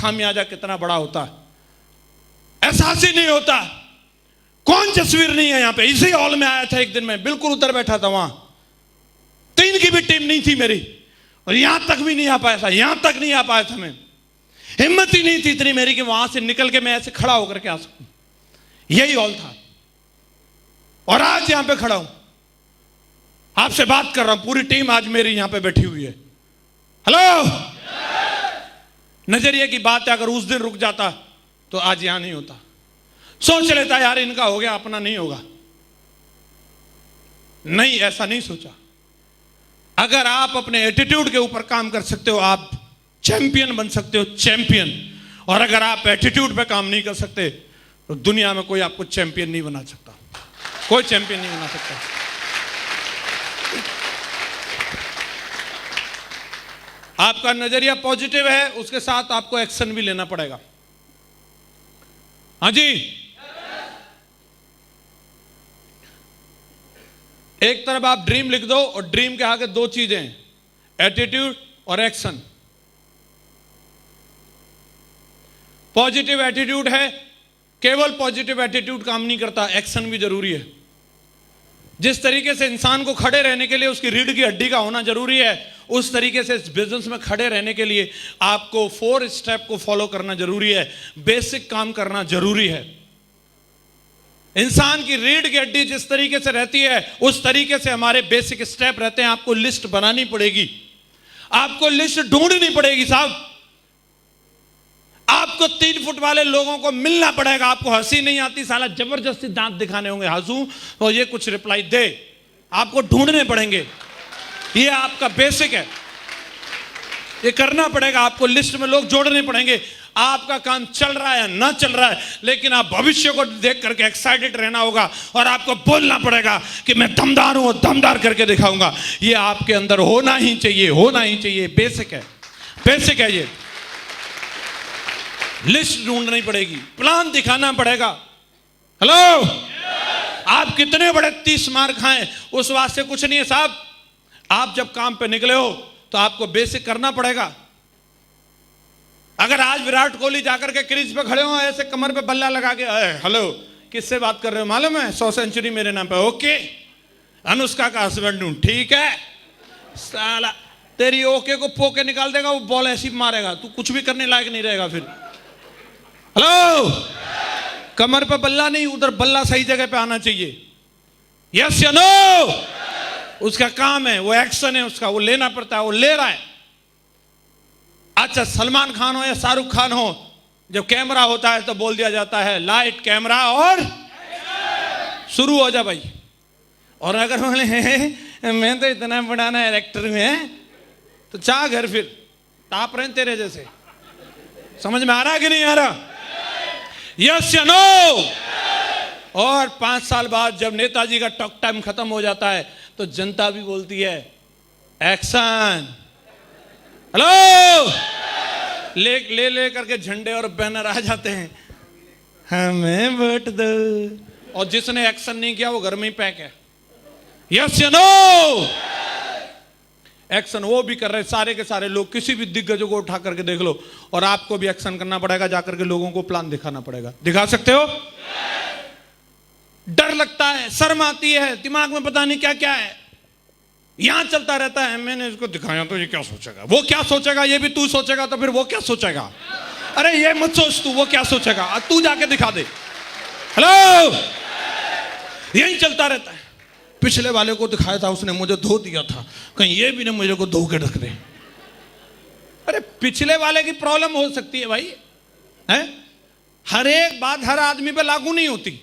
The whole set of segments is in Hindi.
खामियाजा कितना बड़ा होता है, एहसास ही नहीं होता। कौन तस्वीर नहीं है यहां पे। इसी हॉल में आया था एक दिन, मैं बिल्कुल उधर बैठा था, वहां 3 की भी टीम नहीं थी मेरी, और यहां तक भी नहीं आ पाया था, यहां तक नहीं आ पाया था मैं। हिम्मत ही नहीं थी इतनी मेरी कि वहां से निकल के मैं ऐसे खड़ा होकर के आ सकूं। यही हॉल था, और आज यहां पे खड़ा हूं, आपसे बात कर रहा हूं। पूरी टीम आज मेरी यहां पे बैठी हुई है। हेलो, नजरिए की बात है, अगर उस दिन रुक जाता तो आज यहां नहीं होता। सोच लेता यार इनका हो गया, अपना नहीं होगा। नहीं, ऐसा नहीं सोचा। अगर आप अपने एटीट्यूड के ऊपर काम कर सकते हो, आप चैंपियन बन सकते हो, चैंपियन। और अगर आप एटीट्यूड पे काम नहीं कर सकते तो दुनिया में कोई आपको चैंपियन नहीं बना सकता, कोई चैंपियन नहीं बना सकता। आपका नजरिया पॉजिटिव है, उसके साथ आपको एक्शन भी लेना पड़ेगा। हाँ जी, एक तरफ आप ड्रीम लिख दो, और ड्रीम के आगे 2 चीजें हैं, एटीट्यूड और एक्शन। पॉजिटिव एटीट्यूड है, केवल पॉजिटिव एटीट्यूड काम नहीं करता, एक्शन भी जरूरी है। जिस तरीके से इंसान को खड़े रहने के लिए उसकी रीढ़ की हड्डी का होना जरूरी है, उस तरीके से इस बिजनेस में खड़े रहने के लिए आपको 4 स्टेप को फॉलो करना जरूरी है, बेसिक काम करना जरूरी है। इंसान की रीढ़ की हड्डी जिस तरीके से रहती है, उस तरीके से हमारे बेसिक स्टेप रहते हैं। आपको लिस्ट बनानी पड़ेगी, आपको लिस्ट ढूंढनी पड़ेगी साहब। आपको 3 फुट वाले लोगों को मिलना पड़ेगा। आपको हंसी नहीं आती, साला जबरदस्ती दांत दिखाने होंगे, हंसू तो ये कुछ रिप्लाई दे, आपको ढूंढने पड़ेंगे। ये आपका बेसिक है, ये करना पड़ेगा। आपको लिस्ट में लोग जोड़ने पड़ेंगे। आपका काम चल रहा है या ना चल रहा है, लेकिन आप भविष्य को देख करके एक्साइटेड रहना होगा, और आपको बोलना पड़ेगा कि मैं दमदार हूं, दमदार करके दिखाऊंगा। ये आपके अंदर होना ही चाहिए, होना ही चाहिए। बेसिक है, बेसिक है ये। लिस्ट ढूंढनी पड़ेगी, प्लान दिखाना पड़ेगा। हेलो, आप कितने बड़े 30 मार खाएं, उस वास्ते कुछ नहीं है साहब। आप जब काम पे निकले हो तो आपको बेसिक करना पड़ेगा। अगर आज विराट कोहली जाकर के क्रीज पे खड़े हो, ऐसे कमर पे बल्ला लगा के, हेलो किससे बात कर रहे हो मालूम है, 100 सेंचुरी मेरे नाम पे, ओके अनुष्का का हस्बैंड हूं, ठीक है। साला तेरी ओके को पोके निकाल देगा, वो बॉल ऐसी मारेगा, तू कुछ भी करने लायक नहीं रहेगा फिर। हेलो, कमर पे बल्ला नहीं, उधर बल्ला सही जगह पे आना चाहिए। यस या नो, उसका काम है, वो एक्शन है उसका, वो लेना पड़ता है, वो ले रहा है। अच्छा, सलमान खान हो या शाहरुख खान हो, जब कैमरा होता है तो बोल दिया जाता है लाइट कैमरा और शुरू हो जा भाई। और अगर बोले मैं तो इतना बड़ा ना एक्टर में, तो चाह घर फिर ताप रहे तेरे जैसे। समझ में आ रहा है कि नहीं आ रहा? यस या नो? और 5 साल बाद जब नेताजी का टॉक टाइम खत्म हो जाता है तो जनता भी बोलती है एक्शन। हेलो, ले करके झंडे और बैनर आ जाते हैं, हमें वोट दो। और जिसने एक्शन नहीं किया वो घर में ही पैक है। यस या नो? एक्शन वो भी कर रहे सारे के सारे लोग। किसी भी दिग्गजों को उठा करके देख लो, और आपको भी एक्शन करना पड़ेगा, जाकर के लोगों को प्लान दिखाना पड़ेगा। दिखा सकते हो? डर लगता है, शर्म आती है, दिमाग में पता नहीं क्या क्या है, यहां चलता रहता है। मैंने इसको दिखाया तो ये क्या सोचेगा, वो क्या सोचेगा, ये भी तू सोचेगा तो फिर वो क्या सोचेगा। अरे ये मत सोच तू, वो क्या सोचेगा, तू जाके दिखा दे। हेलो, यही चलता रहता है। पिछले वाले को दिखाया था, उसने मुझे धो दिया था, कहीं ये भी ना मुझे को धो के रख दे। अरे पिछले वाले की प्रॉब्लम हो सकती है भाई, है? हर एक बात हर आदमी पे लागू नहीं होती।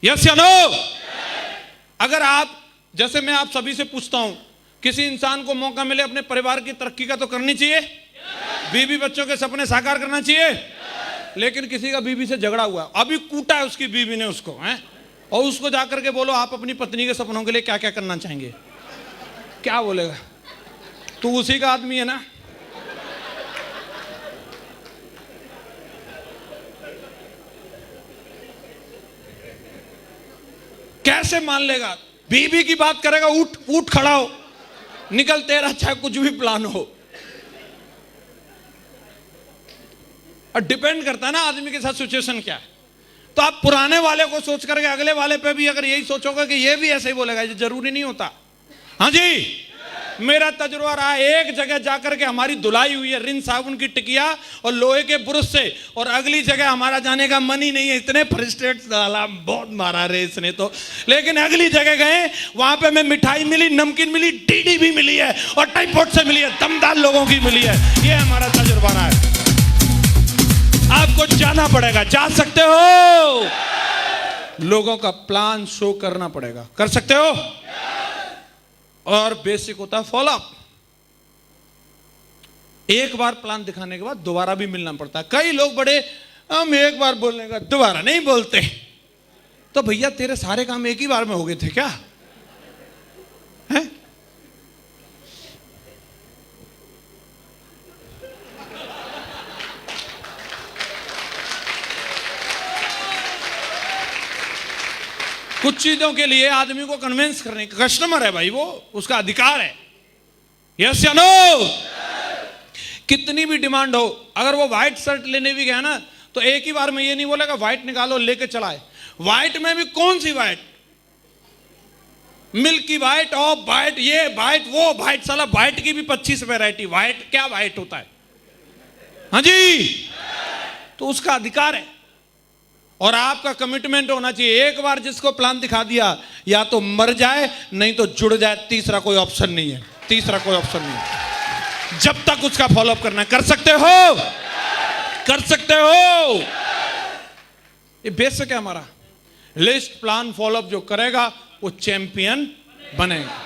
यस या नो? अगर आप, जैसे मैं आप सभी से पूछता हूं, किसी इंसान को मौका मिले अपने परिवार की तरक्की का तो करनी चाहिए, बीवी बच्चों के सपने साकार करना चाहिए। लेकिन किसी का बीवी से झगड़ा हुआ, अभी कूटा है उसकी बीवी ने उसको, है? और उसको जाकर के बोलो आप अपनी पत्नी के सपनों के लिए क्या क्या करना चाहेंगे, क्या बोलेगा? तू उसी का आदमी है ना? कैसे मान लेगा? बीबी की बात करेगा, उठ खड़ा हो, निकल, तेरा चाहे कुछ भी प्लान हो। और डिपेंड करता है ना आदमी के साथ सिचुएशन क्या है। तो आप पुराने वाले को सोच करके अगले वाले पे भी अगर यही सोचोगे कि ये भी ऐसे ही बोलेगा, ये जरूरी नहीं होता। हाँ जी, मेरा तजुर्बा रहा, एक जगह जाकर के हमारी धुलाई हुई है रिन साबुन की टिकिया और लोहे के ब्रश से, और अगली जगह हमारा जाने का मन ही नहीं है। इतने फ्रस्ट्रेट साला बहुत मारा रे इसने तो। लेकिन अगली जगह गए, वहां पे हमें मिठाई मिली, नमकीन मिली, डीडी भी मिली है और टाइफॉइड से मिली है, दमदार लोगों की मिली है। ये हमारा तजुर्बा रहा है। आपको जाना पड़ेगा, जा सकते हो, लोगों का प्लान शो करना पड़ेगा, कर सकते हो। और बेसिक होता है फॉलोअप। एक बार प्लान दिखाने के बाद दोबारा भी मिलना पड़ता है। कई लोग बड़े, हम एक बार बोलने का दोबारा नहीं बोलते। तो भैया तेरे सारे काम एक ही बार में हो गए थे क्या? हैं? कुछ चीजों के लिए आदमी को कन्विंस करने का, कस्टमर है भाई वो, उसका अधिकार है। यस या नो? कितनी भी डिमांड हो, अगर वो व्हाइट शर्ट लेने भी गया ना तो एक ही बार में ये नहीं बोलेगा व्हाइट निकालो लेके चलाए। व्हाइट में भी कौन सी white? Milky white, off white, ये व्हाइट, वो व्हाइट, साला व्हाइट की भी 25 वैरायटी। व्हाइट क्या व्हाइट होता है? हाँ जी, तो उसका अधिकार है। और आपका कमिटमेंट होना चाहिए। एक बार जिसको प्लान दिखा दिया, या तो मर जाए नहीं तो जुड़ जाए, तीसरा कोई ऑप्शन नहीं है। तीसरा कोई ऑप्शन नहीं है। जब तक उसका फॉलोअप करना, कर सकते हो, कर सकते हो। ये बेसिक है हमारा। लिस्ट प्लान फॉलोअप जो करेगा वो चैंपियन बनेगा।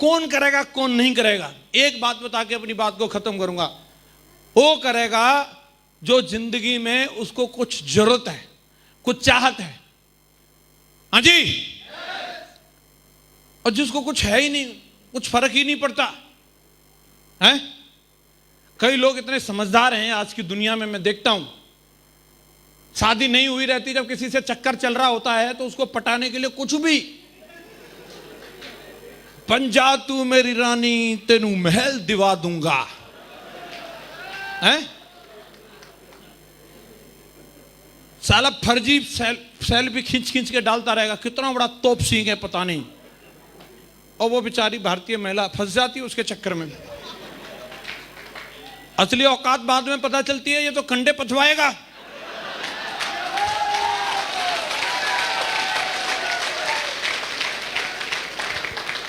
कौन करेगा कौन नहीं करेगा, एक बात बता के अपनी बात को खत्म करूंगा। वो करेगा जो जिंदगी में उसको कुछ जरूरत है, कुछ चाहत है। हाँ जी, और जिसको कुछ है ही नहीं, कुछ फर्क ही नहीं पड़ता है। कई लोग इतने समझदार हैं आज की दुनिया में, मैं देखता हूं शादी नहीं हुई रहती, जब किसी से चक्कर चल रहा होता है तो उसको पटाने के लिए कुछ भी, बन जा तू मेरी रानी तेनू महल दिवा दूंगा, है? साला फर्जी सेल्फी खींच खींच के डालता रहेगा, कितना बड़ा तोप सिंह है पता नहीं। और वो बेचारी भारतीय महिला फंस जाती है उसके चक्कर में। असली औकात बाद में पता चलती है, ये तो कंडे पथवाएगा।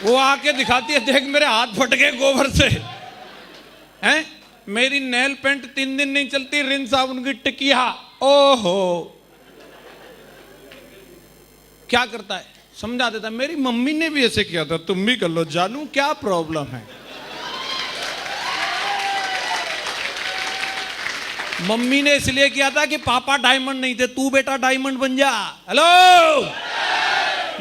वो आके दिखाती है, देख मेरे हाथ फट गए गोबर से, हैं? मेरी नेल पेंट 3 दिन नहीं चलती, रिन साबुन की टिकिया। ओहो, क्या करता है, समझा देता है, मेरी मम्मी ने भी ऐसे किया था, तुम भी कर लो जानू, क्या प्रॉब्लम है। मम्मी ने इसलिए किया था कि पापा डायमंड नहीं थे, तू बेटा डायमंड बन जा। हेलो,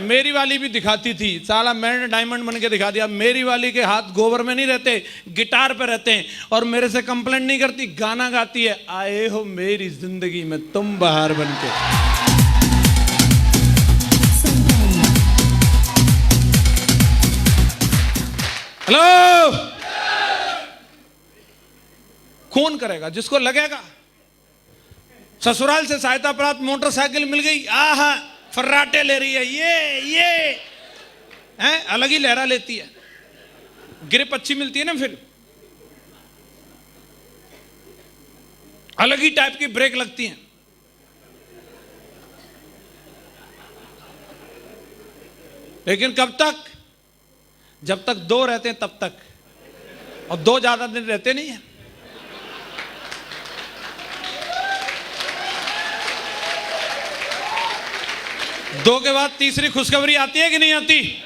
मेरी वाली भी दिखाती थी, साला मैंने डायमंड बन के दिखा दिया। मेरी वाली के हाथ गोबर में नहीं रहते, गिटार पे रहते हैं, और मेरे से कंप्लेंट नहीं करती, गाना गाती है, आए हो मेरी जिंदगी में तुम बाहर बन के। हेलो, कौन करेगा? जिसको लगेगा। ससुराल से सहायता प्राप्त मोटरसाइकिल मिल गई, आहा फर्राटे ले रही है, ये हैं, अलग ही लहरा लेती है। ग्रिप अच्छी मिलती है ना, फिर अलग ही टाइप की ब्रेक लगती हैं। लेकिन कब तक? जब तक 2 रहते हैं तब तक, और 2 ज्यादा दिन रहते नहीं है। दो के बाद तीसरी खुशखबरी आती है कि नहीं आती?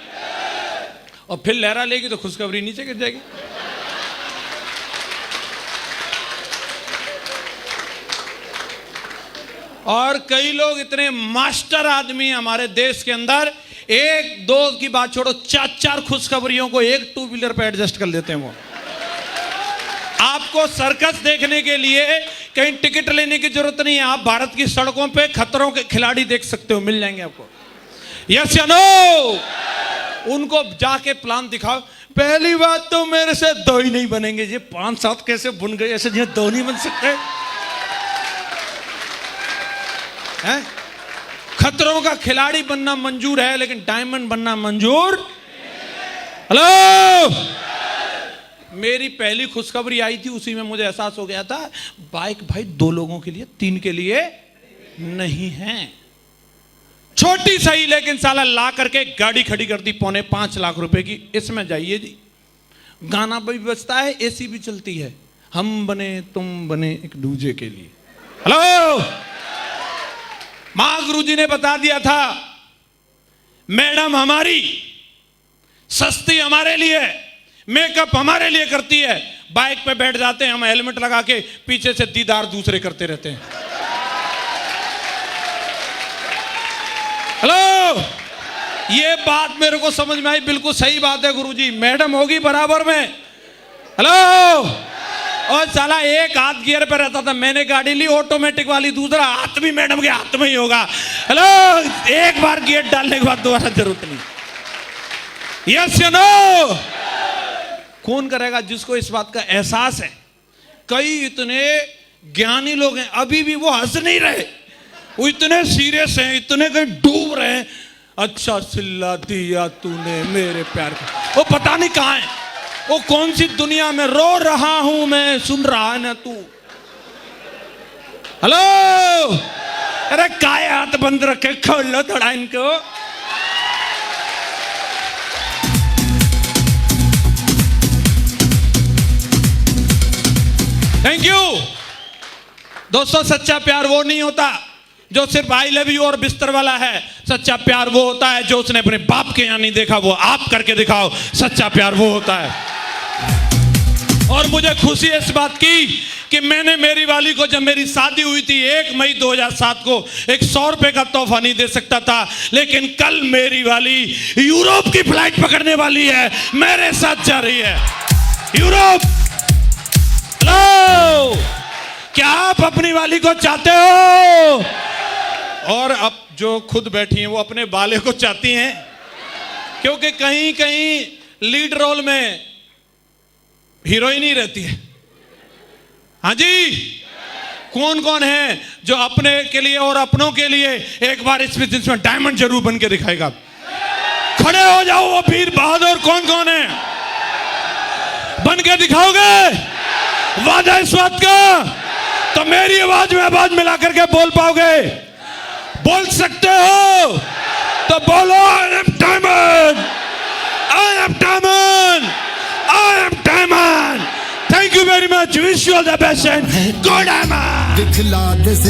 और फिर लहरा लेगी तो खुशखबरी नीचे गिर जाएगी। और कई लोग इतने मास्टर आदमी हैं हमारे देश के अंदर, 1-2 की बात छोड़ो, 4-4 खुशखबरियों को एक 2 व्हीलर पे एडजस्ट कर लेते हैं। वो आपको सर्कस देखने के लिए कहीं टिकट लेने की जरूरत नहीं है, आप भारत की सड़कों पे खतरों के खिलाड़ी देख सकते हो, मिल जाएंगे आपको। यस या नो? उनको जाके प्लान दिखाओ। पहली बात तो मेरे से 2 ही नहीं बनेंगे, ये 5-7 कैसे बन गए, ऐसे 2 नहीं बन सकते। है? खतरों का खिलाड़ी बनना मंजूर है, लेकिन डायमंड बनना मंजूर। हेलो, मेरी पहली खुशखबरी आई थी, उसी में मुझे एहसास हो गया था बाइक भाई 2 लोगों के लिए, 3 के लिए नहीं है। छोटी सही, लेकिन साला ला करके गाड़ी खड़ी कर दी 4.25 लाख रुपए की। इसमें जाइए जी, गाना भी बजता है, एसी भी चलती है, हम बने तुम बने एक दूजे के लिए। हेलो, मां गुरु जी ने बता दिया था, मैडम हमारी सस्ती हमारे लिए, मेकअप हमारे लिए करती है, बाइक पे बैठ जाते हैं हम हेलमेट लगा के, पीछे से दीदार दूसरे करते रहते हैं। हेलो, ये बात मेरे को समझ में आई, बिल्कुल सही बात है गुरुजी, मैडम होगी बराबर में। हेलो, और साला एक हाथ गियर पे रहता था, मैंने गाड़ी ली ऑटोमेटिक वाली, दूसरा हाथ भी मैडम के हाथ में ही होगा। हेलो, एक बार गियर डालने के बाद दोबारा जरूरत नहीं। यस या नो? कौन करेगा जिसको इस बात का एहसास है। कई इतने ज्ञानी लोग हैं, अभी भी वो हंस नहीं रहे, वो इतने सीरियस हैं, इतने कहीं डूब रहे हैं। अच्छा सिल्ला दिया तूने मेरे प्यार का, वो पता नहीं कहां है, वो कौन सी दुनिया में, रो रहा हूं मैं, सुन रहा है ना तू। हेलो, अरे काय हाथ बंद रखे, खोल लो थोड़ा इनको। थैंक यू दोस्तों। सच्चा प्यार वो नहीं होता जो सिर्फ आई लव यू और बिस्तर वाला है। सच्चा प्यार वो होता है जो उसने अपने बाप के यहाँ नहीं देखा, वो आप करके दिखाओ, सच्चा प्यार वो होता है। और मुझे खुशी है इस बात की कि मैंने मेरी वाली को, जब मेरी शादी हुई थी 1 मई 2007 को, एक 100 रुपए का तोहफा नहीं दे सकता था, लेकिन कल मेरी वाली यूरोप की फ्लाइट पकड़ने वाली है, मेरे साथ जा रही है यूरोप। हेलो, क्या आप अपनी वाली को चाहते हो? और अब जो खुद बैठी हैं वो अपने बाले को चाहती हैं, क्योंकि कहीं कहीं लीड रोल में हीरोइन ही रहती है। हाँ जी, कौन कौन है जो अपने के लिए और अपनों के लिए एक बार इस बिजनेस में डायमंड जरूर बन के दिखाएगा? खड़े हो जाओ, वो वीर बहादुर कौन कौन है? बन के दिखाओगे? वादा इस बात का? तो मेरी आवाज में आवाज मिला करके बोल पाओगे? बोल सकते हो तो बोलो, I am diamond, I am diamond, I am diamond. Thank you very much, wish you all the best and go diamond.